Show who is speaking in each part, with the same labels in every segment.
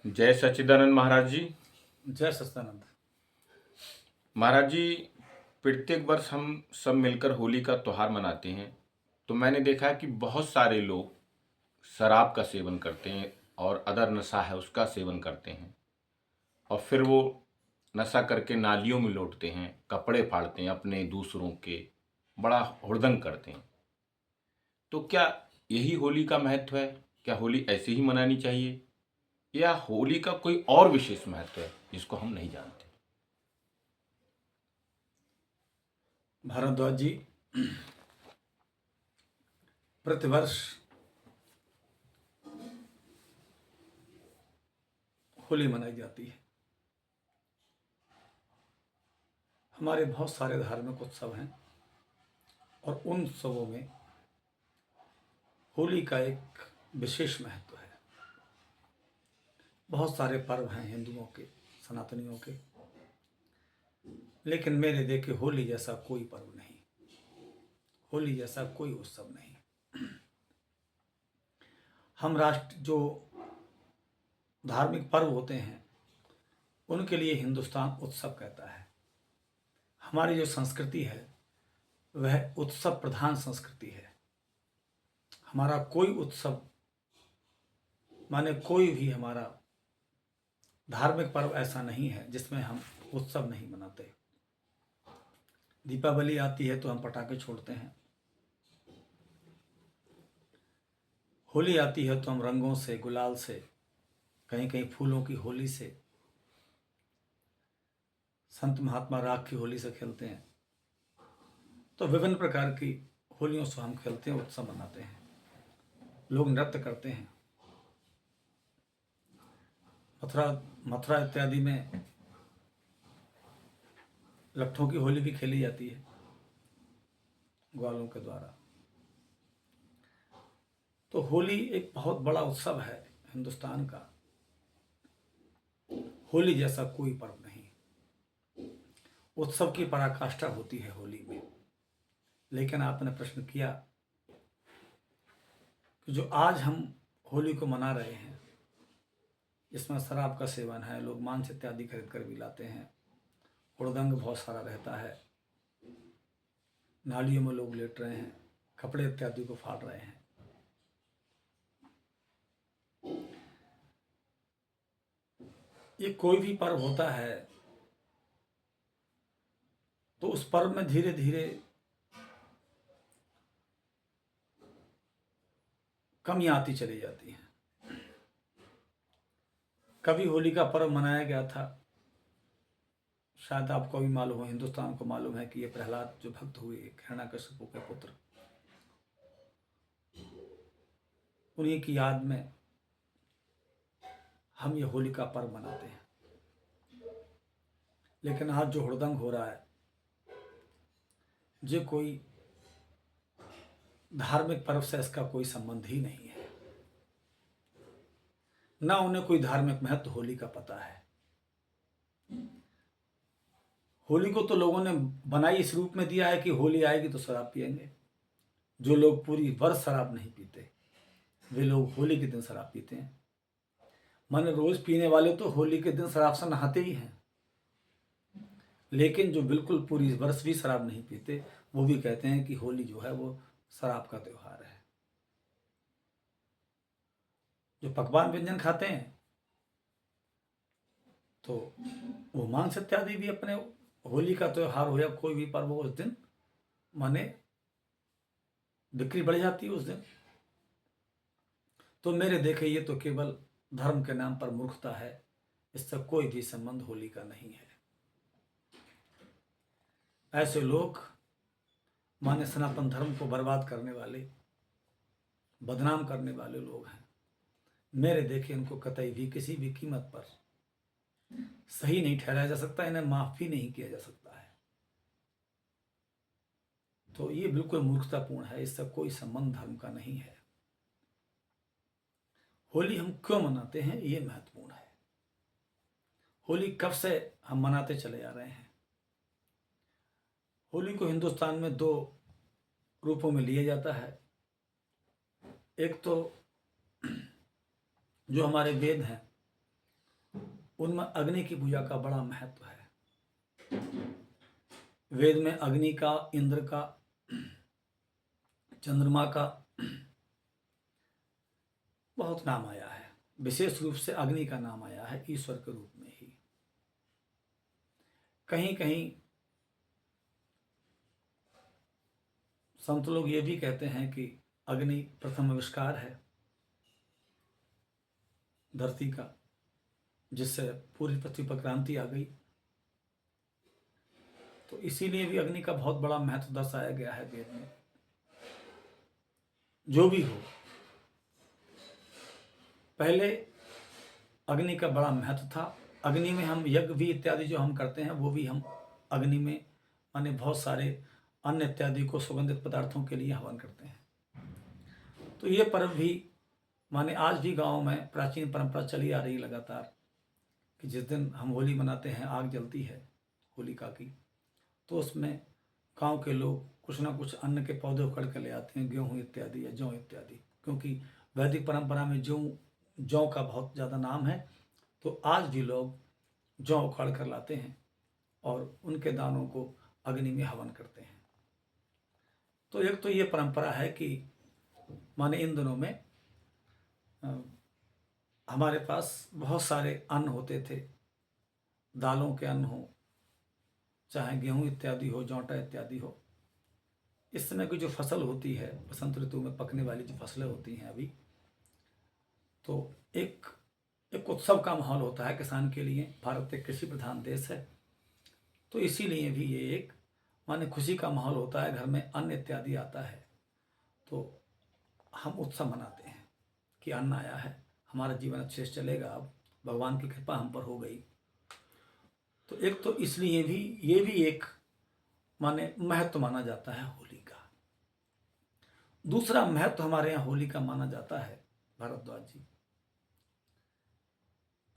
Speaker 1: जय सच्चिदानंद महाराज जी।
Speaker 2: जय सच्चिदानंद।
Speaker 1: महाराज जी, प्रत्येक वर्ष हम सब मिलकर होली का त्योहार मनाते हैं। तो मैंने देखा है कि बहुत सारे लोग शराब का सेवन करते हैं और अदर नशा है उसका सेवन करते हैं, और फिर वो नशा करके नालियों में लौटते हैं, कपड़े फाड़ते हैं अपने दूसरों के, बड़ा हुड़दंग करते हैं। तो क्या यही होली का महत्व है? क्या होली ऐसे ही मनानी चाहिए, या होली का कोई और विशेष महत्व है जिसको हम नहीं जानते?
Speaker 2: भारद्वाज जी, प्रतिवर्ष होली मनाई जाती है। हमारे बहुत सारे धार्मिक उत्सव हैं और उन उत्सवों में होली का एक विशेष महत्व है। बहुत सारे पर्व हैं हिंदुओं के, सनातनियों के, लेकिन मेरे देखे होली जैसा कोई पर्व नहीं, होली जैसा कोई उत्सव नहीं। हम राष्ट्र जो धार्मिक पर्व होते हैं उनके लिए हिंदुस्तान उत्सव कहता है। हमारी जो संस्कृति है वह उत्सव प्रधान संस्कृति है। हमारा कोई उत्सव माने कोई भी हमारा धार्मिक पर्व ऐसा नहीं है जिसमें हम उत्सव नहीं मनाते। दीपावली आती है तो हम पटाखे छोड़ते हैं, होली आती है तो हम रंगों से, गुलाल से, कहीं कहीं फूलों की होली से, संत महात्मा राग की होली से खेलते हैं। तो विभिन्न प्रकार की होलियों से हम खेलते हैं, उत्सव मनाते हैं, लोग नृत्य करते हैं। मथुरा मथुरा इत्यादि में लट्ठों की होली भी खेली जाती है ग्वालों के द्वारा। तो होली एक बहुत बड़ा उत्सव है हिंदुस्तान का। होली जैसा कोई पर्व नहीं, उत्सव की पराकाष्ठा होती है होली में। लेकिन आपने प्रश्न किया कि जो आज हम होली को मना रहे हैं, इसमें शराब का सेवन है, लोग मांस इत्यादि खरीद कर भी लाते हैं, हुड़दंग बहुत सारा रहता है, नालियों में लोग लेट रहे हैं, कपड़े इत्यादि को फाड़ रहे हैं। ये कोई भी पर्व होता है तो उस पर्व में धीरे धीरे कमियां आती चली जाती हैं। कभी होली का पर्व मनाया गया था, शायद आपको भी मालूम हो, हिंदुस्तान को मालूम है कि ये प्रहलाद जो भक्त हुए हिरण्यकशिपु के पुत्र, उन्हीं की याद में हम ये होली का पर्व मनाते हैं। लेकिन आज जो हुड़दंग हो रहा है, ये कोई धार्मिक पर्व से इसका कोई संबंध ही नहीं है। ना उन्हें कोई धार्मिक महत्व होली का पता है। होली को तो लोगों ने बनाई इस रूप में दिया है कि होली आएगी तो शराब पिएंगे। जो लोग पूरी वर्ष शराब नहीं पीते वे लोग होली के दिन शराब पीते हैं। माने रोज पीने वाले तो होली के दिन शराब से नहाते ही हैं, लेकिन जो बिल्कुल पूरी वर्ष भी शराब नहीं पीते वो भी कहते हैं कि होली जो है वो शराब का त्योहार है। जो पकवान व्यंजन खाते हैं तो वो मांस इत्यादि भी अपने होली का त्योहार हो या कोई भी पर्व हो, उस दिन माने बिक्री बढ़ जाती है उस दिन। तो मेरे देखे ये तो केवल धर्म के नाम पर मूर्खता है, इससे कोई भी संबंध होली का नहीं है। ऐसे लोग माने सनातन धर्म को बर्बाद करने वाले, बदनाम करने वाले लोग हैं। मेरे देखे इनको कतई भी किसी भी कीमत पर सही नहीं ठहराया जा सकता, इन्हें माफ भी नहीं किया जा सकता है। तो ये बिल्कुल मूर्खतापूर्ण है, इससे कोई संबंध धर्म का नहीं है। होली हम क्यों मनाते हैं ये महत्वपूर्ण है। होली कब से हम मनाते चले आ रहे हैं। होली को हिंदुस्तान में दो रूपों में लिया जाता है। एक तो जो हमारे वेद हैं उनमें अग्नि की पूजा का बड़ा महत्व है। वेद में अग्नि का, इंद्र का, चंद्रमा का बहुत नाम आया है। विशेष रूप से अग्नि का नाम आया है ईश्वर के रूप में ही। कहीं कहीं संत लोग ये भी कहते हैं कि अग्नि प्रथम आविष्कार है धरती का, जिससे पूरी पृथ्वी पर क्रांति आ गई। तो इसीलिए भी अग्नि का बहुत बड़ा महत्व दर्शाया गया है वेद में। जो भी हो, पहले अग्नि का बड़ा महत्व था। अग्नि में हम यज्ञ भी इत्यादि जो हम करते हैं वो भी हम अग्नि में माने बहुत सारे अन्न इत्यादि को सुगंधित पदार्थों के लिए हवन करते हैं। तो ये पर्व भी माने आज भी गाँव में प्राचीन परंपरा चली आ रही लगातार कि जिस दिन हम होली मनाते हैं, आग जलती है होलिका की, तो उसमें गांव के लोग कुछ ना कुछ अन्न के पौधे उखड़ कर ले आते हैं, गेहूँ इत्यादि या जौ इत्यादि, क्योंकि वैदिक परंपरा में जौ का बहुत ज़्यादा नाम है। तो आज भी लोग जौ उखाड़ कर लाते हैं और उनके दानों को अग्नि में हवन करते हैं। तो एक तो ये परंपरा है कि माने इन दिनों में हमारे पास बहुत सारे अन्न होते थे, दालों के अन्न हो, चाहे गेहूँ इत्यादि हो, जौंटा इत्यादि हो। इस समय की जो फसल होती है, बसंत ऋतु में पकने वाली जो फसलें होती हैं अभी, तो एक उत्सव का माहौल होता है किसान के लिए। भारत एक कृषि प्रधान देश है, तो इसीलिए भी ये एक माने खुशी का माहौल होता है। घर में अन्न इत्यादि आता है तो हम उत्सव मनाते हैं कि अन्न आया है, हमारा जीवन अच्छे से चलेगा, अब भगवान की कृपा हम पर हो गई। तो एक तो इसलिए भी ये भी एक माने महत्व माना जाता है होली का। दूसरा महत्व हमारे यहाँ होली का माना जाता है भारद्वाज जी,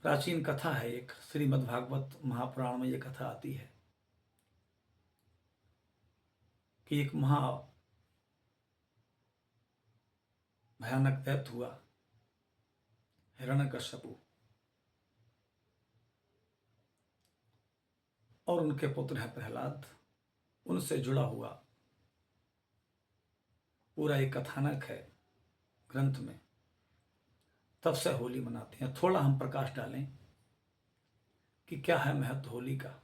Speaker 2: प्राचीन कथा है एक, श्रीमद् भागवत महापुराण में ये कथा आती है कि एक महा भयानक दैत्य हुआ, हिरण्यकश्यपु, और उनके पुत्र हैं प्रहलाद। उनसे जुड़ा हुआ पूरा एक कथानक है ग्रंथ में। तब से होली मनाते हैं। थोड़ा हम प्रकाश डालें कि क्या है महत्व होली का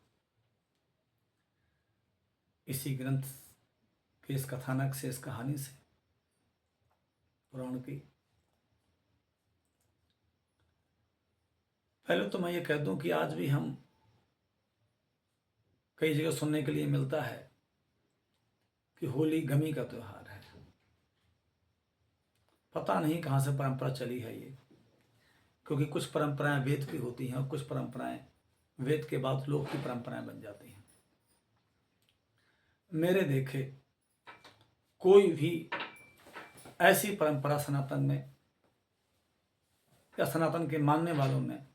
Speaker 2: इसी ग्रंथ के इस कथानक से, इस कहानी से, पुराण की। पहले तो मैं ये कह दूं कि आज भी हम कई जगह सुनने के लिए मिलता है कि होली गमी का त्योहार है। पता नहीं कहाँ से परंपरा चली है ये, क्योंकि कुछ परंपराएं वेद की होती हैं और कुछ परंपराएं वेद के बाद लोक की परंपराएं बन जाती हैं। मेरे देखे कोई भी ऐसी परंपरा सनातन में या सनातन के मानने वालों में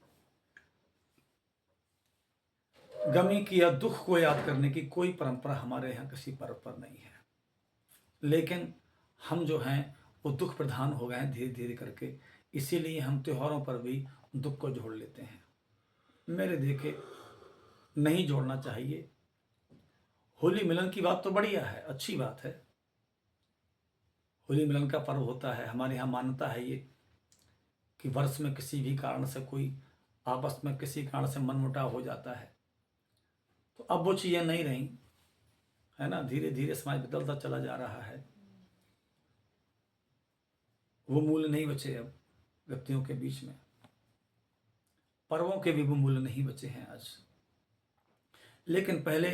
Speaker 2: गमी की या दुख को याद करने की कोई परंपरा हमारे यहाँ किसी पर्व पर नहीं है। लेकिन हम जो हैं वो दुख प्रधान हो गए हैं धीरे धीरे करके, इसीलिए हम त्योहारों पर भी दुख को जोड़ लेते हैं। मेरे देखे नहीं जोड़ना चाहिए। होली मिलन की बात तो बढ़िया है, अच्छी बात है। होली मिलन का पर्व होता है, हमारे यहाँ मान्यता है ये कि वर्ष में किसी भी कारण से कोई आपस में किसी कारण से मनमुटाव हो जाता है, तो अब वो चीज़ें नहीं रही है ना। धीरे धीरे समाज बदलता चला जा रहा है, वो मूल्य नहीं बचे अब व्यक्तियों के बीच में, पर्वों के भी वो मूल्य नहीं बचे हैं आज। लेकिन पहले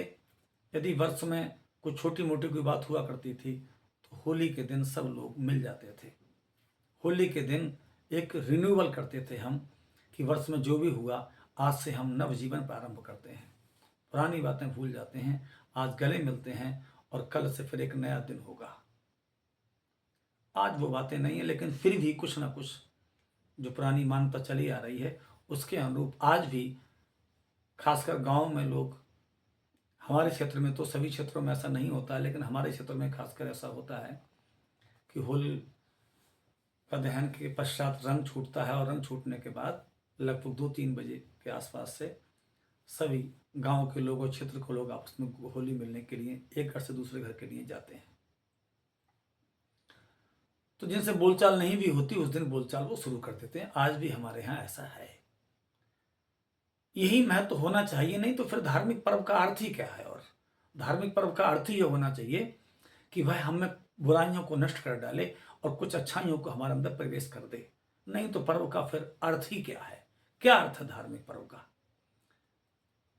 Speaker 2: यदि वर्ष में कोई छोटी मोटी कोई बात हुआ करती थी तो होली के दिन सब लोग मिल जाते थे। होली के दिन एक रिन्यूअल करते थे हम कि वर्ष में जो भी हुआ आज से हम नव जीवन प्रारंभ करते हैं, पुरानी बातें भूल जाते हैं, आज गले मिलते हैं और कल से फिर एक नया दिन होगा। आज वो बातें नहीं है, लेकिन फिर भी कुछ ना कुछ जो पुरानी मान्यता चली आ रही है उसके अनुरूप आज भी खासकर गांव में लोग, हमारे क्षेत्र में तो सभी क्षेत्रों में ऐसा नहीं होता है, लेकिन हमारे क्षेत्र में खासकर ऐसा होता है कि होली का दहन के पश्चात रंग छूटता है और रंग छूटने के बाद लगभग 2-3 बजे के आसपास से सभी गांव के लोग और क्षेत्र के लोग आपस में होली मिलने के लिए एक घर से दूसरे घर के लिए जाते हैं। तो जिनसे बोलचाल नहीं भी होती उस दिन बोलचाल वो शुरू कर देते हैं। आज भी हमारे यहाँ ऐसा है। यही महत्व होना चाहिए, नहीं तो फिर धार्मिक पर्व का अर्थ ही क्या है। और धार्मिक पर्व का अर्थ ही होना चाहिए कि वह हमें बुराइयों को नष्ट कर डाले और कुछ अच्छाइयों को हमारे अंदर प्रवेश कर दे। नहीं तो पर्व का फिर अर्थ ही क्या है, क्या अर्थ है धार्मिक पर्व का।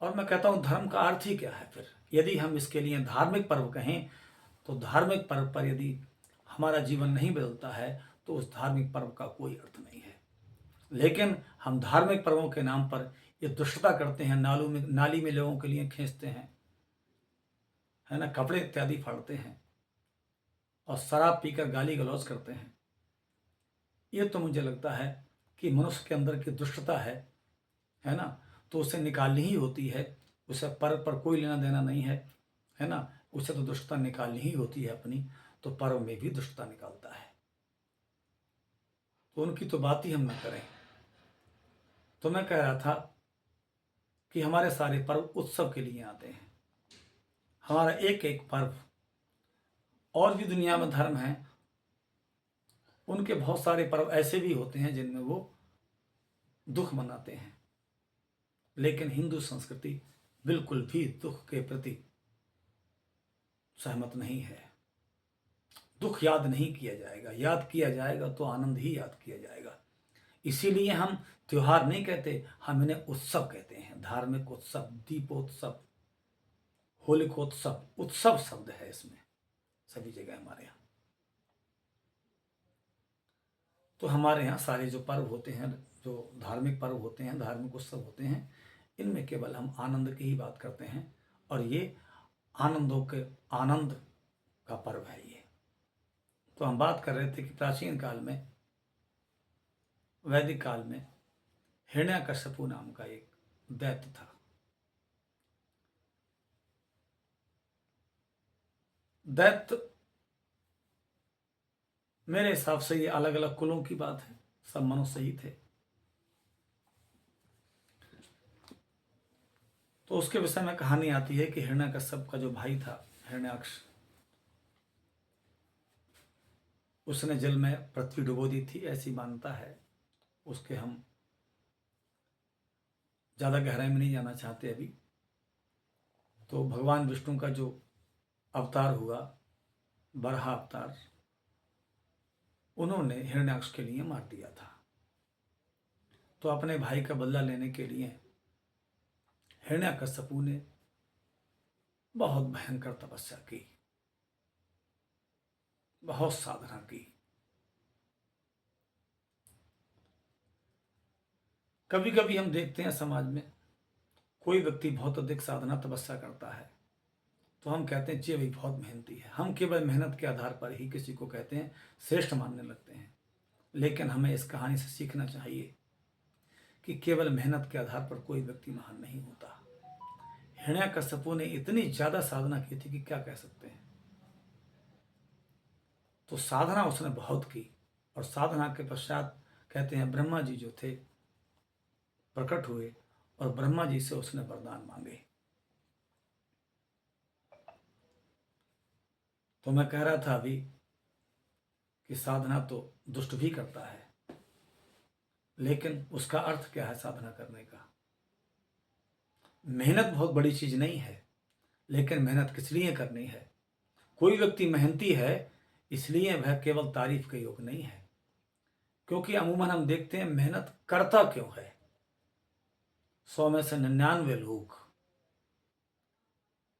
Speaker 2: और मैं कहता हूं धर्म का अर्थ ही क्या है फिर। यदि हम इसके लिए धार्मिक पर्व कहें तो धार्मिक पर्व पर यदि हमारा जीवन नहीं बदलता है तो उस धार्मिक पर्व का कोई अर्थ नहीं है। लेकिन हम धार्मिक पर्वों के नाम पर ये दुष्टता करते हैं, नाली में लोगों के लिए खींचते हैं, है ना, कपड़े इत्यादि फाड़ते हैं और शराब पीकर गाली गलौज करते हैं। ये तो मुझे लगता है कि मनुष्य के अंदर की दुष्टता है ना, तो उसे निकालनी ही होती है। उसे पर्व पर कोई लेना देना नहीं है ना, उसे तो दुष्टता निकालनी ही होती है अपनी। तो पर्व में भी दुष्टता निकालता है, तो उनकी तो बात ही हम न करें। तो मैं कह रहा था कि हमारे सारे पर्व उत्सव के लिए आते हैं। हमारा एक एक पर्व, और भी दुनिया में धर्म हैं, उनके बहुत सारे पर्व ऐसे भी होते हैं जिनमें वो दुख मनाते हैं। लेकिन हिंदू संस्कृति बिल्कुल भी दुख के प्रति सहमत नहीं है। दुख याद नहीं किया जाएगा, याद किया जाएगा तो आनंद ही याद किया जाएगा। इसीलिए हम त्योहार नहीं कहते, हम इन्हें उत्सव कहते हैं। धार्मिक उत्सव, दीपोत्सव, होलिकोत्सव, उत्सव शब्द है इसमें सभी जगह हमारे यहाँ। तो हमारे यहाँ सारे जो पर्व होते हैं, जो धार्मिक पर्व होते हैं, धार्मिक उत्सव होते हैं, इनमें केवल हम आनंद की ही बात करते हैं। और ये आनंद का पर्व है ये। तो हम बात कर रहे थे कि प्राचीन काल में, वैदिक काल में हिरण्यकश्यपु नाम का एक दैत्य था। दैत्य, मेरे हिसाब से ये अलग अलग कुलों की बात है, सब मनुष्य ही थे। तो उसके विषय में कहानी आती है कि हिरण्यकश्यप का जो भाई था हिरण्याक्ष, उसने जल में पृथ्वी डुबो दी थी, ऐसी मान्यता है। उसके हम ज़्यादा गहराई में नहीं जाना चाहते अभी। तो भगवान विष्णु का जो अवतार हुआ, बराह अवतार, उन्होंने हिरण्याक्ष के लिए मार दिया था। तो अपने भाई का बदला लेने के लिए हिरण्यकश्यपु ने बहुत भयंकर तपस्या की, बहुत साधना की। कभी कभी हम देखते हैं समाज में कोई व्यक्ति बहुत अधिक साधना तपस्या करता है तो हम कहते हैं जी भाई बहुत मेहनती है। हम केवल मेहनत के आधार पर ही किसी को कहते हैं श्रेष्ठ मानने लगते हैं। लेकिन हमें इस कहानी से सीखना चाहिए कि केवल मेहनत के आधार पर कोई व्यक्ति महान नहीं होता। हिरण्यकश्यपु ने इतनी ज्यादा साधना की थी कि क्या कह सकते हैं। तो साधना उसने बहुत की, और साधना के पश्चात कहते हैं ब्रह्मा जी जो थे प्रकट हुए और ब्रह्मा जी से उसने वरदान मांगे। तो मैं कह रहा था अभी कि साधना तो दुष्ट भी करता है, लेकिन उसका अर्थ क्या है साधना करने का। मेहनत बहुत बड़ी चीज नहीं है, लेकिन मेहनत किस लिए करनी है। कोई व्यक्ति मेहनती है इसलिए वह केवल तारीफ के योग नहीं है, क्योंकि अमूमन हम देखते हैं मेहनत करता क्यों है। 100 में से 99 लोग,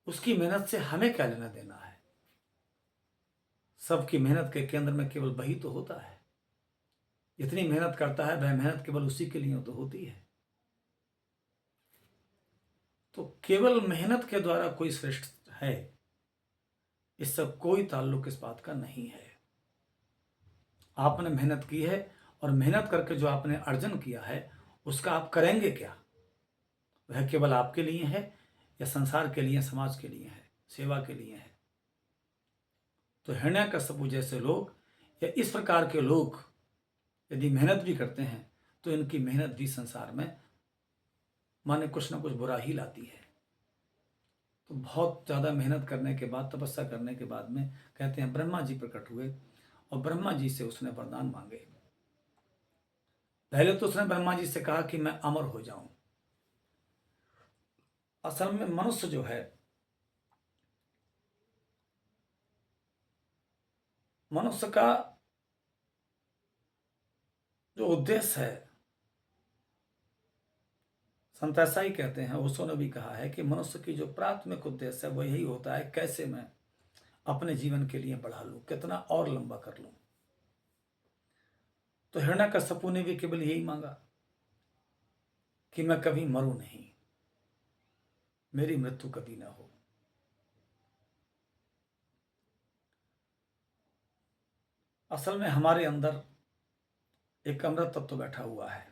Speaker 2: उसकी मेहनत से हमें क्या लेना देना है। सबकी मेहनत के केंद्र में केवल वही तो होता है। जितनी मेहनत करता है वह मेहनत केवल उसी के लिए तो होती है। तो केवल मेहनत के द्वारा कोई श्रेष्ठ है, इससे कोई ताल्लुक इस बात का नहीं है। आपने मेहनत की है और मेहनत करके जो आपने अर्जन किया है उसका आप करेंगे क्या। वह केवल आपके लिए है या संसार के लिए, समाज के लिए है, सेवा के लिए है। तो हिरण्यकश्यपु जैसे लोग या इस प्रकार के लोग यदि मेहनत भी करते हैं तो इनकी मेहनत भी संसार में माने कुछ ना कुछ बुरा ही लाती है। तो बहुत ज़्यादा मेहनत करने के बाद, तपस्या करने के बाद में कहते हैं ब्रह्मा जी प्रकट हुए और ब्रह्मा जी से उसने वरदान मांगे। पहले तो उसने ब्रह्मा जी से कहा कि मैं अमर हो जाऊं। असल में मनुष्य जो है, मनुष्य का जो उद्देश्य है, संत ऐसा ही कहते हैं, ओशो ने भी कहा है कि मनुष्य की जो प्राथमिक उद्देश्य है वो यही होता है, कैसे मैं अपने जीवन के लिए बढ़ा लूं, कितना और लंबा कर लूं। तो हिरण्यकश्यपु ने भी केवल यही मांगा कि मैं कभी मरूं नहीं, मेरी मृत्यु कभी ना हो। असल में हमारे अंदर एक अमृत तत्व बैठा हुआ है।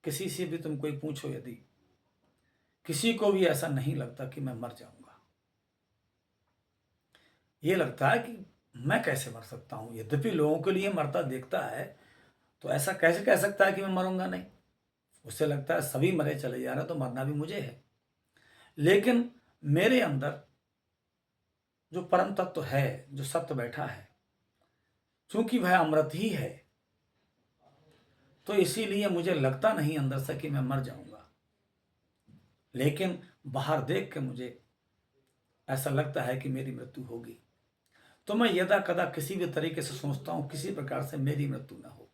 Speaker 2: किसी से भी तुम कोई पूछो, यदि किसी को भी ऐसा नहीं लगता कि मैं मर जाऊंगा, ये लगता है कि मैं कैसे मर सकता हूं। यद्यपि लोगों के लिए मरता देखता है तो ऐसा कैसे कह सकता है कि मैं मरूंगा नहीं। उससे लगता है सभी मरे चले जा रहे तो मरना भी मुझे है। लेकिन मेरे अंदर जो परम तत्व है, जो सत्य बैठा है, चूंकि वह अमृत ही है, तो इसीलिए मुझे लगता नहीं अंदर से कि मैं मर जाऊंगा। लेकिन बाहर देख के मुझे ऐसा लगता है कि मेरी मृत्यु होगी। तो मैं यदा कदा किसी भी तरीके से सोचता हूं किसी प्रकार से मेरी मृत्यु न हो।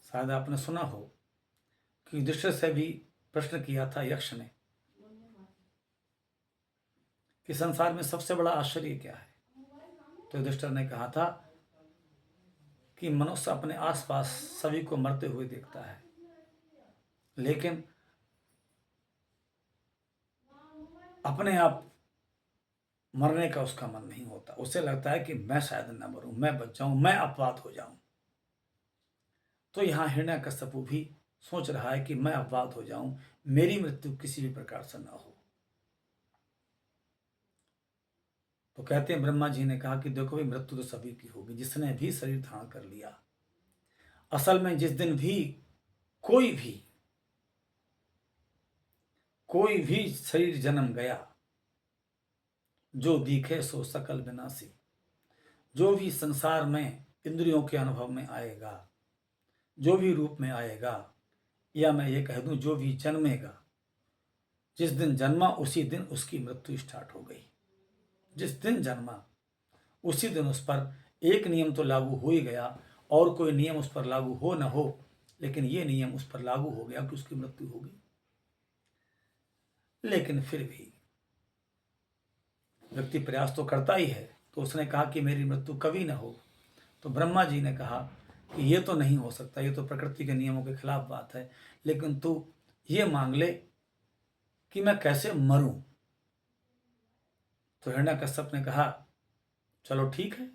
Speaker 2: शायद आपने सुना हो कि युधिष्ठिर से भी प्रश्न किया था यक्ष ने कि संसार में सबसे बड़ा आश्चर्य क्या है। तो युधिष्ठिर ने कहा था कि मनुष्य अपने आसपास सभी को मरते हुए देखता है, लेकिन अपने आप मरने का उसका मन नहीं होता। उसे लगता है कि मैं शायद न मरूं, मैं बच जाऊं, मैं अपवाद हो जाऊं। तो यहां हिरण्यकश्यपु भी सोच रहा है कि मैं अपवाद हो जाऊं, मेरी मृत्यु किसी भी प्रकार से न हो। तो कहते हैं ब्रह्मा जी ने कहा कि देखो भाई, मृत्यु तो सभी की होगी, जिसने भी शरीर धारण कर लिया। असल में जिस दिन भी कोई भी शरीर जन्म गया, जो दिखे सो सकल विनाशी, जो भी संसार में इंद्रियों के अनुभव में आएगा, जो भी रूप में आएगा, या मैं ये कह दूं जो भी जन्मेगा, जिस दिन जन्मा उसी दिन उसकी मृत्यु स्टार्ट हो गई। जिस दिन जन्मा उसी दिन उस पर एक नियम तो लागू हो ही गया, और कोई नियम उस पर लागू हो न हो, लेकिन ये नियम उस पर लागू हो गया कि उसकी मृत्यु होगी। लेकिन फिर भी व्यक्ति प्रयास तो करता ही है। तो उसने कहा कि मेरी मृत्यु कभी ना हो। तो ब्रह्मा जी ने कहा कि ये तो नहीं हो सकता, ये तो प्रकृति के नियमों के खिलाफ बात है, लेकिन तू ये मांग ले कि मैं कैसे मरूं। तो हिरण्यकश्यप ने कहा चलो ठीक है।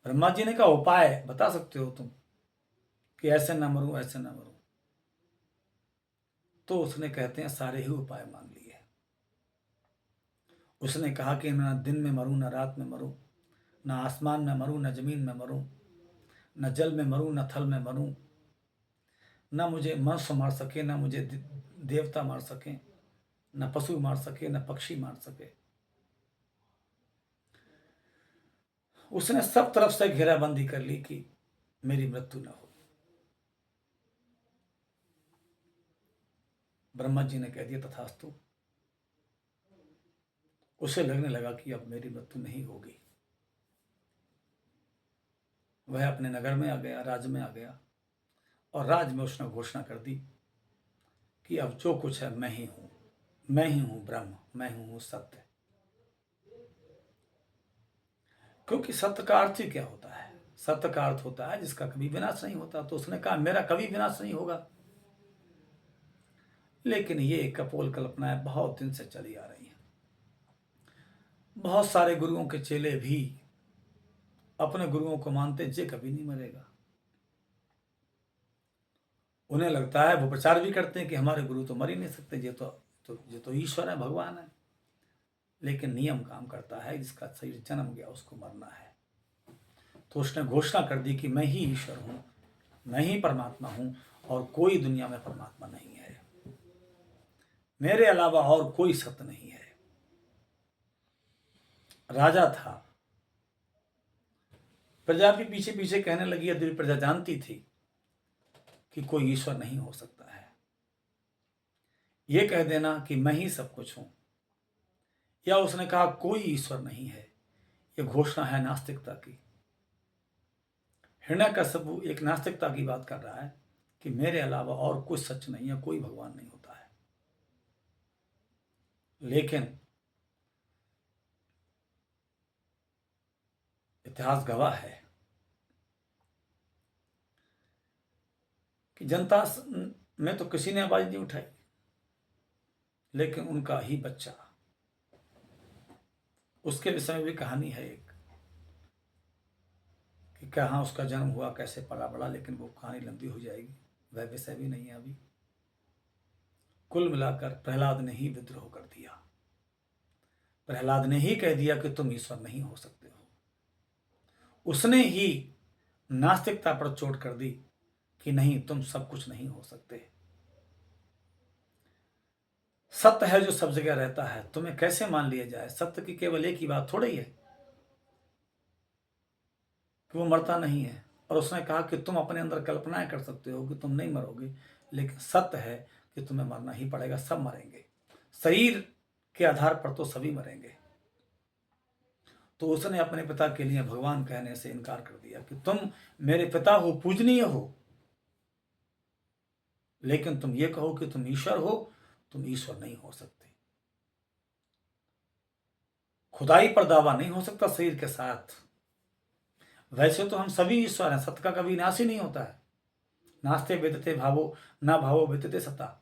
Speaker 2: ब्रह्मा जी ने कहा उपाय बता सकते हो तुम कि ऐसे ना मरूं, ऐसे ना मरूं। तो उसने कहते हैं सारे ही उपाय मांग लिए। उसने कहा कि ना दिन में मरूं, ना रात में मरूं, ना आसमान में मरूं, ना जमीन में मरूं, न जल में मरूं, न थल में मरूं, न मुझे मनुष्य मार सके, न मुझे देवता मार सके, न पशु मार सके, न पक्षी मार सके। उसने सब तरफ से घेराबंदी कर ली कि मेरी मृत्यु न हो। ब्रह्मा जी ने कह दिया तथास्तु। उसे लगने लगा कि अब मेरी मृत्यु नहीं होगी। वह अपने नगर में आ गया, राज्य में आ गया, और राज्य में उसने घोषणा कर दी कि अब जो कुछ है मैं ही हूं, मैं ही हूं ब्रह्म, मैं हूं सत्य। क्योंकि सत्य का अर्थ ही क्या होता है? सत्य का अर्थ होता है जिसका कभी विनाश नहीं होता। तो उसने कहा मेरा कभी विनाश नहीं होगा। लेकिन ये कपोल कल्पनाएं बहुत दिन से चली आ रही हैं। बहुत सारे गुरुओं के चेले भी अपने गुरुओं को मानते जे कभी नहीं मरेगा। उन्हें लगता है, वो प्रचार भी करते हैं कि हमारे गुरु तो मर ही नहीं सकते, ये तो ईश्वर है, भगवान है। लेकिन नियम काम करता है, जिसका शरीर जन्म गया उसको मरना है। तो उसने घोषणा कर दी कि मैं ही ईश्वर हूँ, मैं ही परमात्मा हूँ और कोई दुनिया में परमात्मा नहीं है, मेरे अलावा और कोई सत्य नहीं है। राजा था, प्रजा भी पीछे पीछे कहने लगी, यदि प्रजा जानती थी कि कोई ईश्वर नहीं हो सकता है, ये कह देना कि मैं ही सब कुछ हूं, या उसने कहा कोई ईश्वर नहीं है, यह घोषणा है नास्तिकता की। हिरण्यकश्यप एक नास्तिकता की बात कर रहा है कि मेरे अलावा और कुछ सच नहीं है, कोई भगवान नहीं होता है। लेकिन इतिहास गवाह है कि जनता में तो किसी ने आवाज नहीं उठाई, लेकिन उनका ही बच्चा, उसके विषय में भी कहानी है एक कि कहाँ उसका जन्म हुआ, कैसे पला बड़ा, लेकिन वो कहानी लंबी हो जाएगी, वह विषय भी नहीं है अभी। कुल मिलाकर प्रहलाद ने ही विद्रोह कर दिया। प्रहलाद ने ही कह दिया कि तुम ईश्वर नहीं हो सकते हो। उसने ही नास्तिकता पर चोट कर दी कि नहीं, तुम सब कुछ नहीं हो सकते। सत्य है जो सब जगह रहता है, तुम्हें कैसे मान लिया जाए? सत्य की केवल एक ही बात थोड़ी है कि वो मरता नहीं है। और उसने कहा कि तुम अपने अंदर कल्पनाएं कर सकते हो कि तुम नहीं मरोगे, लेकिन सत्य है कि तुम्हें मरना ही पड़ेगा। सब मरेंगे, शरीर के आधार पर तो सभी मरेंगे। तो उसने अपने पिता के लिए भगवान कहने से इनकार कर दिया कि तुम मेरे पिता हो, पूजनीय हो, लेकिन तुम ये कहो कि तुम ईश्वर हो, तुम ईश्वर नहीं हो सकते। खुदाई पर दावा नहीं हो सकता शरीर के साथ। वैसे तो हम सभी ईश्वर हैं, सत्य का कभी नाश ही नहीं होता है। नास्ते वेदते भावो ना भावो वेदते सता।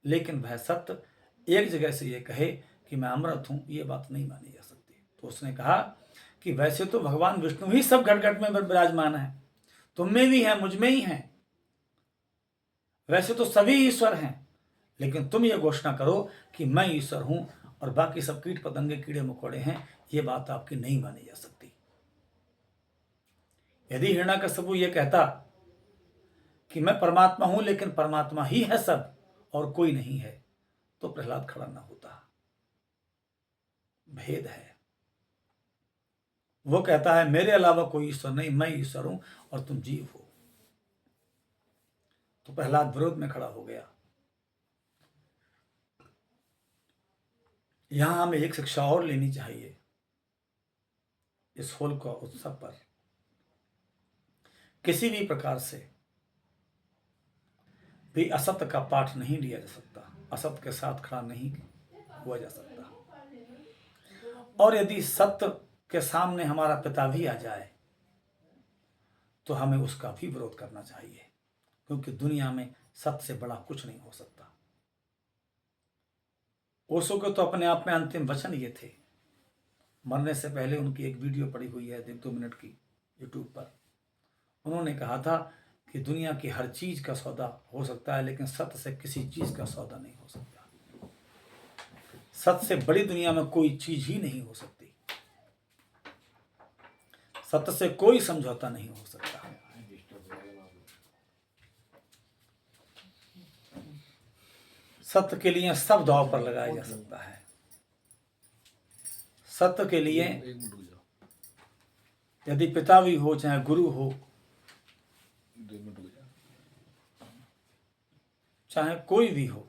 Speaker 2: लेकिन वह सत्य एक जगह से ये कहे कि मैं अमृत हूं, ये बात नहीं मानी जा सकती। तो उसने कहा कि वैसे तो भगवान विष्णु ही सब घट घट में विराजमान है, तुम में भी है, मुझ में ही है। वैसे तो सभी ईश्वर हैं, लेकिन तुम ये घोषणा करो कि मैं ईश्वर हूं और बाकी सब कीट पतंगे कीड़े मकोड़े हैं, ये बात आपकी नहीं मानी जा सकती। यदि हिरण्यकश्यप ये कहता कि मैं परमात्मा हूं, लेकिन परमात्मा ही है सब और कोई नहीं है, तो प्रहलाद खड़ा ना होता। भेद है। वो कहता है मेरे अलावा कोई ईश्वर नहीं, मैं ईश्वर हूं और तुम जीव हो। तो प्रहलाद विरोध में खड़ा हो गया। यहां हमें एक शिक्षा और लेनी चाहिए इस होल का उत्सव पर। किसी भी प्रकार से भी असत्य का पाठ नहीं लिया जा सकता, असत्य के साथ खड़ा नहीं हुआ जा सकता। और यदि सत्य के सामने हमारा पिता भी आ जाए तो हमें उसका भी विरोध करना चाहिए, क्योंकि दुनिया में सत्य से बड़ा कुछ नहीं हो सकता। ओशो के तो अपने आप में अंतिम वचन ये थे। मरने से पहले उनकी एक वीडियो पड़ी हुई है 2 मिनट की यूट्यूब पर। उन्होंने कहा था कि दुनिया की हर चीज का सौदा हो सकता है, लेकिन सत्य से किसी चीज का सौदा नहीं हो सकता। सत्य से बड़ी दुनिया में कोई चीज ही नहीं हो सकती। सत्य से कोई समझौता नहीं हो सकता। सत्य के लिए सब दांव पर लगाया जा सकता है। सत्य के लिए यदि पिता भी हो, चाहे गुरु हो, चाहे कोई भी हो,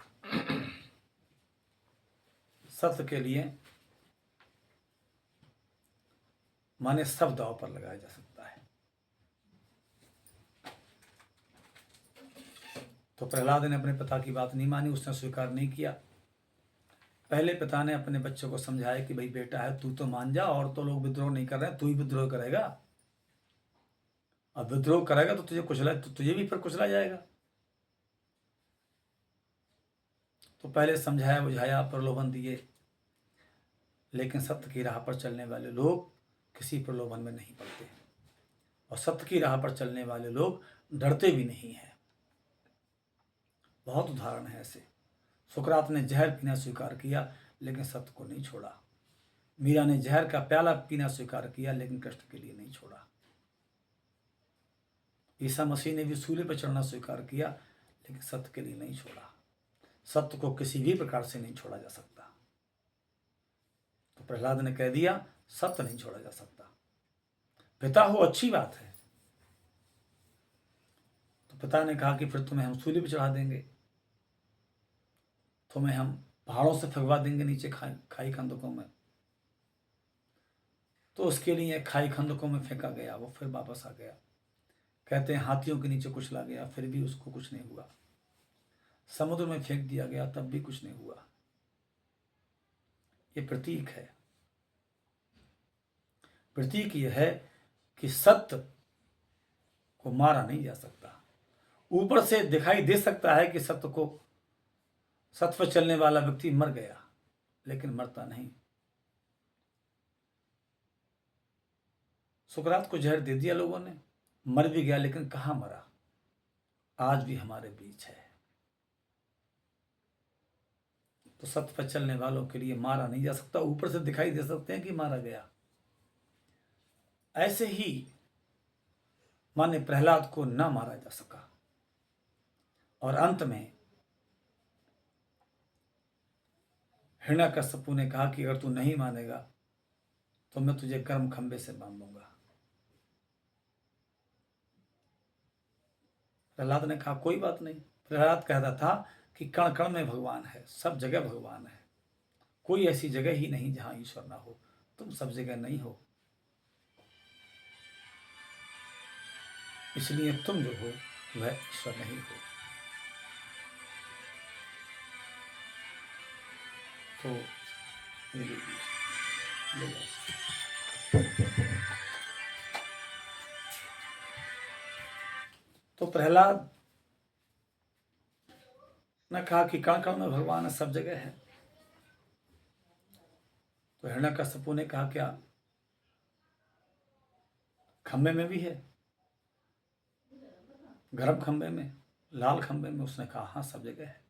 Speaker 2: सत्य के लिए माने सब दांव पर लगाया जा सकता है। तो प्रहलाद ने अपने पिता की बात नहीं मानी, उसने स्वीकार नहीं किया। पहले पिता ने अपने बच्चे को समझाया कि भाई बेटा है, तू तो मान जा, और तो लोग विद्रोह नहीं कर रहे हैं, तू ही विद्रोह करेगा। अब विद्रोह करेगा तो तुझे कुचला, तो तुझे भी फिर कुचला जाएगा। तो पहले समझाया बुझाया, प्रलोभन दिए, लेकिन सत्य की राह पर चलने वाले लोग किसी प्रलोभन में नहीं पड़ते, और सत्य की राह पर चलने वाले लोग डरते भी नहीं हैं। बहुत उदाहरण है ऐसे। सुकरात ने जहर पीना स्वीकार किया, लेकिन सत्य को नहीं छोड़ा। मीरा ने जहर का प्याला पीना स्वीकार किया, लेकिन कृष्ण के लिए नहीं छोड़ा। ईसा मसीह ने भी सूली पर चढ़ना स्वीकार किया, लेकिन सत्य के लिए नहीं छोड़ा। सत्य को किसी भी प्रकार से नहीं छोड़ा जा सकता। तो प्रहलाद ने कह दिया, सत्य नहीं छोड़ा जा सकता। पिता हो, अच्छी बात है। तो पिता ने कहा कि फिर तुम्हें हम सूली पर चढ़ा देंगे, तुम्हें हम पहाड़ों से फेंकवा देंगे नीचे खाई खंदकों में। तो उसके लिए खाई खंदकों में फेंका गया, वो फिर वापस आ गया। कहते हैं हाथियों के नीचे कुचला गया, फिर भी उसको कुछ नहीं हुआ। समुद्र में फेंक दिया गया, तब भी कुछ नहीं हुआ। ये प्रतीक है। प्रतीक यह है कि सत्य को मारा नहीं जा सकता। ऊपर से दिखाई दे सकता है कि सत्य पर चलने वाला व्यक्ति मर गया, लेकिन मरता नहीं। सुकरात को जहर दे दिया लोगों ने, मर भी गया, लेकिन कहां मरा? आज भी हमारे बीच है। तो सत्य पर चलने वालों के लिए मारा नहीं जा सकता। ऊपर से दिखाई दे सकते हैं कि मारा गया। ऐसे ही माने प्रहलाद को न मारा जा सका, और अंत में हिरण्यकश्यपु ने कहा कि अगर तू नहीं मानेगा तो मैं तुझे गर्म खंबे से बांध दूंगा। प्रहलाद ने कहा कोई बात नहीं। प्रहलाद कहता था कि कण कण में भगवान है, सब जगह भगवान है, कोई ऐसी जगह ही नहीं जहां ईश्वर ना हो। तुम सब जगह नहीं हो, इसलिए तुम जो हो वह ईश्वर नहीं हो। तो प्रहलाद ने कहा कि कण कण में भगवान है, सब जगह है। तो हिरण्यकश्यपु ने कहा क्या खंबे में भी है? गर्म खंबे में, लाल खंबे में? उसने कहा हाँ, सब जगह है।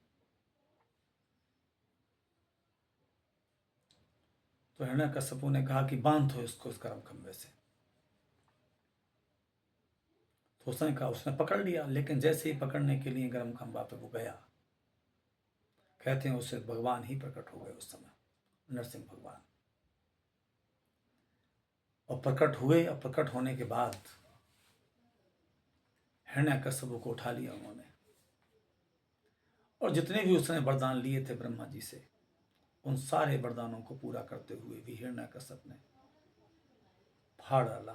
Speaker 2: तो हिरण्यकश्यपु ने कहा कि बांध दो इसको इस गर्म खंबे से। तो उसने कहा, उसने पकड़ लिया, लेकिन जैसे ही पकड़ने के लिए गर्म खंबा पे वो गया, कहते हैं उससे भगवान ही प्रकट हो गए उस समय, नरसिंह भगवान। और प्रकट हुए, और प्रकट होने के बाद हिरण्यकश्यपु को उठा लिया उन्होंने, और जितने भी उसने वरदान लिए थे ब्रह्मा जी से, उन सारे वरदानों को पूरा करते हुए भी हिरण्यकश्यप ने फाड़ डाला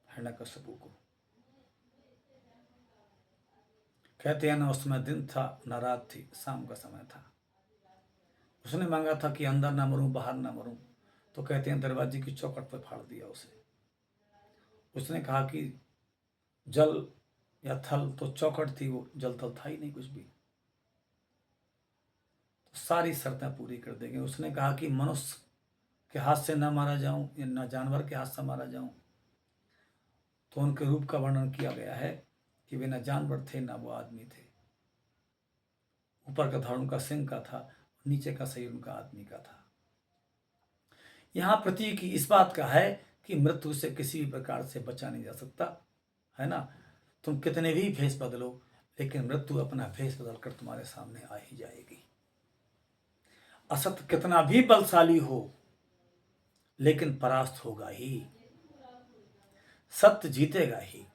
Speaker 2: हिरण्यकश्यपु को। कहते हैं ना उस समय दिन था ना रात थी, शाम का समय था। उसने मांगा था कि अंदर ना मरूं, बाहर ना मरूं, तो कहते हैं दरवाजे की चौखट पर फाड़ दिया उसे। उसने कहा कि जल या थल, तो चौखट थी, वो जल थल था ही नहीं कुछ भी। तो सारी शर्तें पूरी कर देंगे। उसने कहा कि मनुष्य के हाथ से ना मारा जाऊं या ना जानवर के हाथ से मारा जाऊं। तो उनके रूप का वर्णन किया गया है कि वे ना जानवर थे ना वो आदमी थे। ऊपर का धड़ उनका सिंह का था, नीचे का शरीर उनका आदमी का था। यहां प्रतीक इस बात का है कि मृत्यु से किसी भी प्रकार से बचा नहीं जा सकता, है ना। तुम कितने भी भेष बदलो, लेकिन मृत्यु अपना भेष बदल कर तुम्हारे सामने आ ही जाएगी। असत्य कितना भी बलशाली हो, लेकिन परास्त होगा ही, सत्य जीतेगा ही।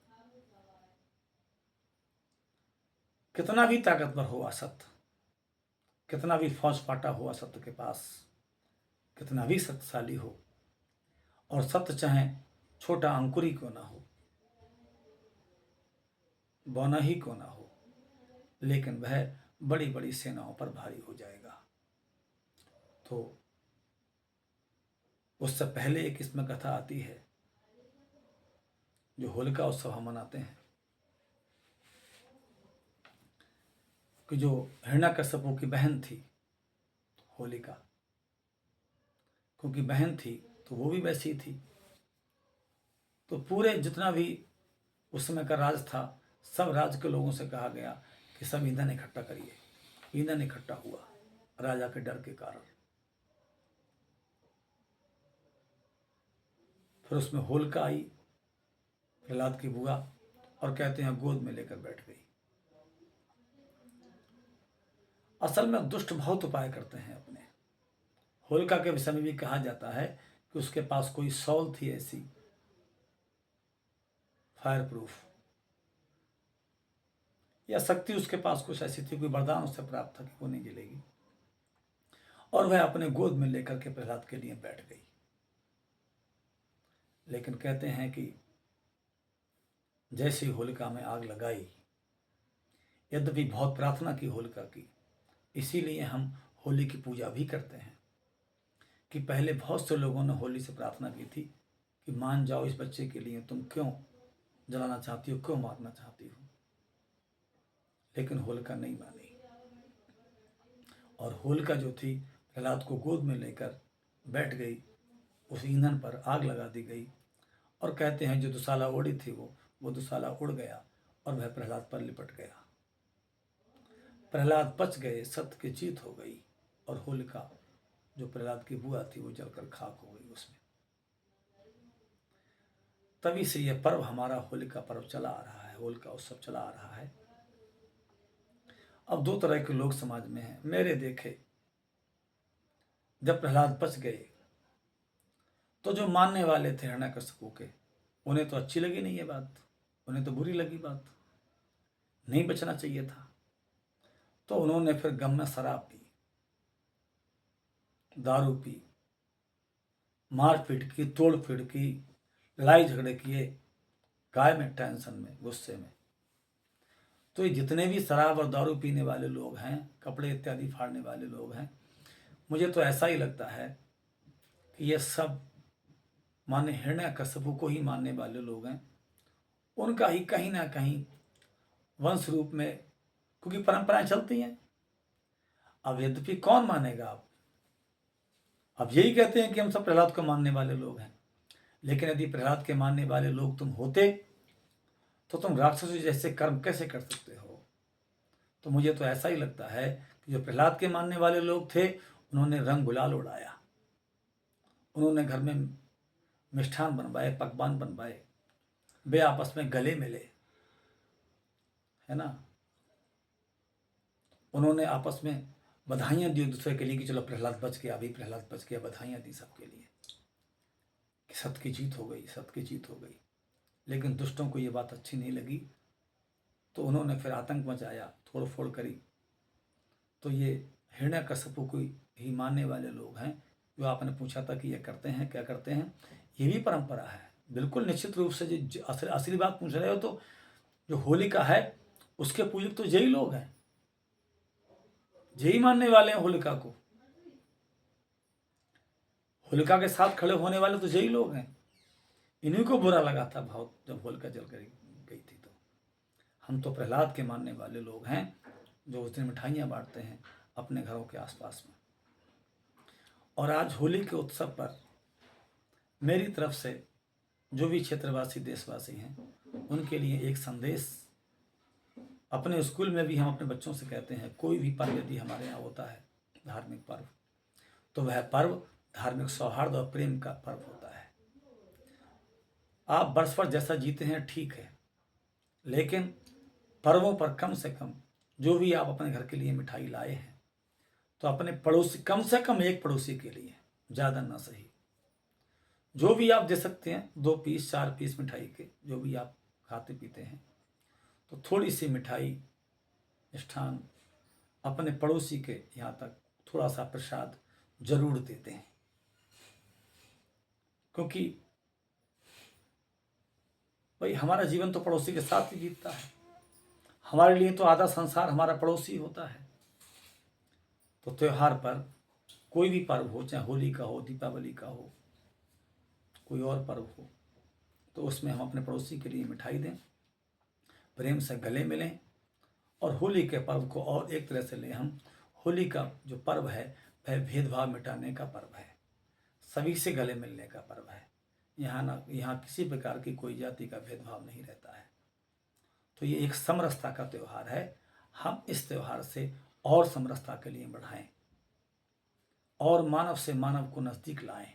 Speaker 2: कितना भी ताकतवर हो असत्य, कितना भी फौज फाटा हो असत्य के पास, कितना भी शक्तिशाली हो, और सत्य चाहे छोटा अंकुर ही क्यों ना हो, बौना ही क्यों ना हो, लेकिन वह बड़ी बड़ी सेनाओं पर भारी हो जाएगा। तो उससे पहले एक इसमें कथा आती है, जो होलिका उत्सव हम मनाते हैं, कि जो हिरण्यकश्यपु की बहन थी होलिका, क्योंकि बहन थी तो वो भी वैसी थी। तो पूरे जितना भी उस समय का राज था, सब राज्य के लोगों से कहा गया कि सब ईंधन इकट्ठा करिए। ईंधन इकट्ठा हुआ राजा के डर के कारण। फिर उसमें होलिका आई, प्रहलाद की बुआ, और कहते हैं गोद में लेकर बैठ गई। असल में दुष्ट बहुत उपाय करते हैं अपने। होलिका के विषय में भी कहा जाता है कि उसके पास कोई सॉल थी ऐसी फायर प्रूफ, या शक्ति उसके पास कुछ ऐसी थी, कोई वरदान उससे प्राप्त था कि वो नहीं जलेगी, और वह अपने गोद में लेकर के प्रहलाद के लिए बैठ गई। लेकिन कहते हैं कि जैसे ही होलिका में आग लगाई, यद्यपि बहुत प्रार्थना की होलिका की, इसीलिए हम होली की पूजा भी करते हैं कि पहले बहुत से लोगों ने होली से प्रार्थना की थी कि मान जाओ इस बच्चे के लिए, तुम क्यों जलाना चाहती हो, क्यों मारना चाहती हो। लेकिन होलिका नहीं मानी, और होलिका जो थी प्रहलाद को गोद में लेकर बैठ गई। उस ईंधन पर आग लगा दी गई, और कहते हैं जो दुशाला ओढ़ी थी वो दुशाला उड़ गया और वह प्रहलाद पर लिपट गया। प्रहलाद बच गए, सत्य की जीत हो गई, और होलिका जो प्रहलाद की बुआ थी वो जलकर खाक हो गई उसमें। तभी से यह पर्व हमारा होलिका पर्व चला आ रहा है, होलिका उत्सव चला आ रहा है। अब दो तरह के लोग समाज में हैं। मेरे देखे जब प्रहलाद बच गए तो जो मानने वाले थे हिरण्यकश्यपु के, उन्हें तो अच्छी लगी नहीं ये बात, उन्हें तो बुरी लगी बात, नहीं बचना चाहिए था। तो उन्होंने फिर गम में शराब पी, दारू पी, मारपीट की, तोड़ फीड़ की, लड़ाई झगड़े किए, गाय में, टेंशन में, गुस्से में। तो ये जितने भी शराब और दारू पीने वाले लोग हैं, कपड़े इत्यादि फाड़ने वाले लोग हैं, मुझे तो ऐसा ही लगता है कि ये सब माने हिरण्यकश्यपु को ही मानने वाले लोग हैं। उनका ही कहीं ना कहीं वंश रूप में, क्योंकि परंपराएं चलती हैं। अब यद्यपि कौन मानेगा, अब यही कहते हैं कि हम सब प्रहलाद को मानने वाले लोग हैं, लेकिन यदि प्रहलाद के मानने वाले लोग तुम होते तो तुम राक्षसों जैसे कर्म कैसे कर सकते हो। तो मुझे तो ऐसा ही लगता है कि जो प्रहलाद के मानने वाले लोग थे, उन्होंने रंग गुलाल उड़ाया, उन्होंने घर में मिष्ठान बनवाए, पकवान बनवाए, वे आपस में गले मिले, है ना, उन्होंने आपस में बधाइयां दी एक दूसरे के लिए कि चलो प्रहलाद बच गया, अभी प्रहलाद बच गया, बधाइयां दी सबके लिए कि सत्य की जीत हो गई, सत्य की जीत हो गई। लेकिन दुष्टों को ये बात अच्छी नहीं लगी, तो उन्होंने फिर आतंक मचाया, तोड़ फोड़ करी। तो ये हिरण्यकश्यपु को ही मानने वाले लोग हैं। जो आपने पूछा था कि ये करते हैं, क्या करते हैं, ये भी परंपरा है बिल्कुल निश्चित रूप से। जो असली बात पूछ रहे हो, तो जो होलिका है उसके पूजक तो यही लोग हैं, यही मानने वाले हैं होलिका को। होलिका के साथ खड़े होने वाले तो यही लोग हैं। इन्हीं को बुरा लगा था बहुत जब होलिका जल कर गई थी। तो हम तो प्रहलाद के मानने वाले लोग हैं, जो उस दिन मिठाइयाँ बांटते हैं अपने घरों के आसपास में। और आज होली के उत्सव पर मेरी तरफ से जो भी क्षेत्रवासी, देशवासी हैं, उनके लिए एक संदेश। अपने स्कूल में भी हम अपने बच्चों से कहते हैं, कोई भी पर्व यदि हमारे यहाँ होता है, धार्मिक पर्व, तो वह पर्व धार्मिक सौहार्द और प्रेम का पर्व होता है। आप वर्ष भर जैसा जीते हैं ठीक है, लेकिन पर्वों पर कम से कम जो भी आप अपने घर के लिए मिठाई लाए हैं, तो अपने पड़ोसी, कम से कम एक पड़ोसी के लिए, ज़्यादा ना सही, जो भी आप दे सकते हैं, 2 पीस 4 पीस मिठाई के, जो भी आप खाते पीते हैं, तो थोड़ी सी मिठाई, मिष्ठान अपने पड़ोसी के यहाँ तक थोड़ा सा प्रसाद जरूर देते हैं। क्योंकि भाई हमारा जीवन तो पड़ोसी के साथ ही बीतता है। हमारे लिए तो आधा संसार हमारा पड़ोसी होता है। तो त्योहार पर, कोई भी पर्व हो, चाहे होली का हो, दीपावली का हो, कोई और पर्व हो, तो उसमें हम अपने पड़ोसी के लिए मिठाई दें, प्रेम से गले मिलें। और होली के पर्व को और एक तरह से लें हम, होली का जो पर्व है वह भेदभाव मिटाने का पर्व है, सभी से गले मिलने का पर्व है। यहाँ किसी प्रकार की कोई जाति का भेदभाव नहीं रहता है। तो ये एक समरसता का त्यौहार है। हम इस त्यौहार से और समरसता के लिए बढ़ाएं, और मानव से मानव को नज़दीक लाएं,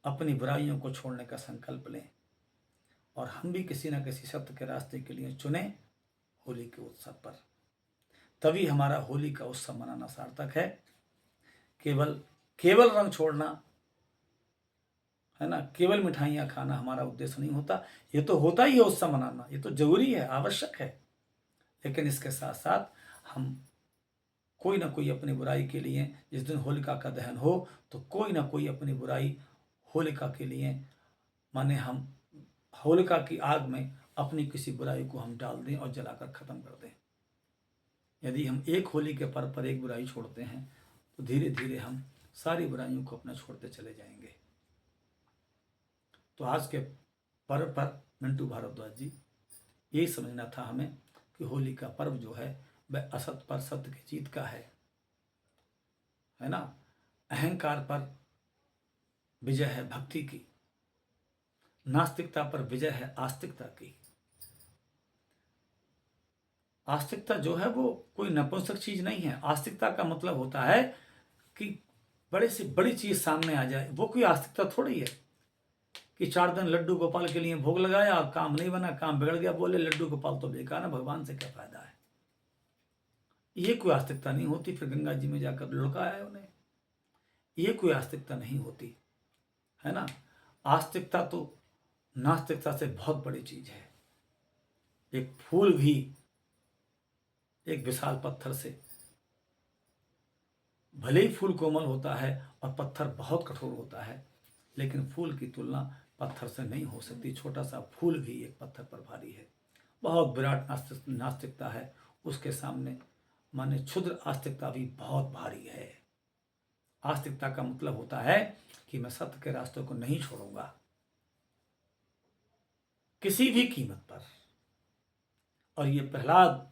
Speaker 2: अपनी बुराइयों को छोड़ने का संकल्प लें, और हम भी किसी न किसी सत्य के रास्ते के लिए चुने होली के उत्सव पर। तभी हमारा होली का उत्सव मनाना सार्थक है। केवल रंग छोड़ना, है ना, केवल मिठाइयाँ खाना हमारा उद्देश्य नहीं होता। ये तो होता ही है उत्सव मनाना, ये तो जरूरी है, आवश्यक है। लेकिन इसके साथ साथ हम कोई ना कोई अपनी बुराई के लिए, जिस दिन होलिका का दहन हो तो कोई ना कोई अपनी बुराई होलिका के लिए, माने हम होलिका की आग में अपनी किसी बुराई को हम डाल दें और जलाकर खत्म कर दें। यदि हम एक होली के पर्व पर एक बुराई छोड़ते हैं तो धीरे धीरे हम सारी बुराइयों को अपना छोड़ते चले जाएंगे। तो आज के पर्व पर मिंटू भारद्वाज जी, यही समझना था हमें कि होली का पर्व जो है वह असत पर सत्य की जीत का है ना। अहंकार पर विजय है भक्ति की, नास्तिकता पर विजय है आस्तिकता की। आस्तिकता जो है वो कोई नपुंसक चीज नहीं है। आस्तिकता का मतलब होता है कि बड़े से बड़ी चीज सामने आ जाए, वो कोई आस्तिकता थोड़ी है कि 4 दिन लड्डू गोपाल के लिए भोग लगाया और काम नहीं बना, काम बिगड़ गया, बोले लड्डू गोपाल तो बेकार है, भगवान से क्या फायदा है। ये कोई आस्तिकता नहीं होती। फिर गंगा जी में जाकर लुढ़काया उन्हें, ये कोई आस्तिकता नहीं होती, है ना। आस्तिकता तो नास्तिकता से बहुत बड़ी चीज है। एक फूल भी एक विशाल पत्थर से, भले ही फूल कोमल होता है और पत्थर बहुत कठोर होता है, लेकिन फूल की तुलना पत्थर से नहीं हो सकती। छोटा सा फूल भी एक पत्थर पर भारी है। बहुत विराट नास्तिकता है उसके सामने, माने क्षुद्र आस्तिकता भी बहुत भारी है। आस्तिकता का मतलब होता है कि मैं सत्य के रास्ते को नहीं छोड़ूंगा किसी भी कीमत पर। और ये प्रहलाद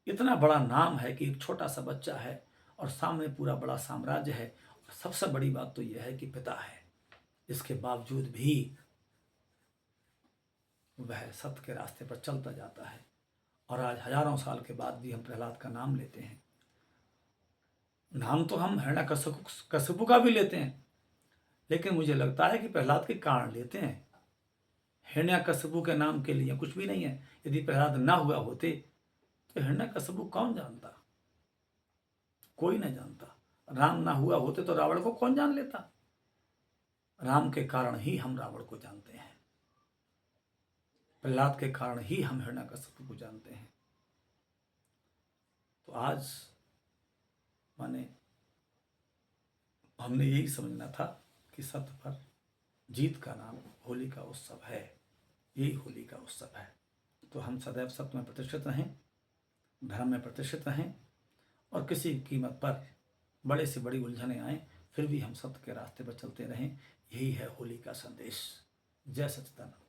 Speaker 2: इतना बड़ा नाम है कि एक छोटा सा बच्चा है और सामने पूरा बड़ा साम्राज्य है। और सबसे बड़ी बात तो यह है कि पिता है, इसके बावजूद भी वह सत्य के रास्ते पर चलता जाता है। और आज हजारों साल के बाद भी हम प्रहलाद का नाम लेते हैं। नाम तो हम हिरण्यकशिपु का भी लेते हैं, लेकिन मुझे लगता है कि प्रहलाद के कारण लेते हैं। हिरण्यकशिपु के नाम के लिए कुछ भी नहीं है। यदि प्रहलाद ना हुआ होते तो हिरण्यकशिपु कौन जानता, कोई नहीं जानता। राम ना हुआ होते तो रावण को कौन जान लेता। राम के कारण ही हम रावण को जानते हैं, प्रहलाद के कारण ही हम हिरण्यकशिपु को जानते हैं। तो आज माने हमने यही समझना था कि सत्य पर जीत का नाम होली का उत्सव है, यही होली का उत्सव है। तो हम सदैव सत्य में प्रतिष्ठित रहें, धर्म में प्रतिष्ठित रहें, और किसी कीमत पर बड़े से बड़ी उलझने आए फिर भी हम सत्य के रास्ते पर चलते रहें। यही है होली का संदेश। जय सच्चिदानंद।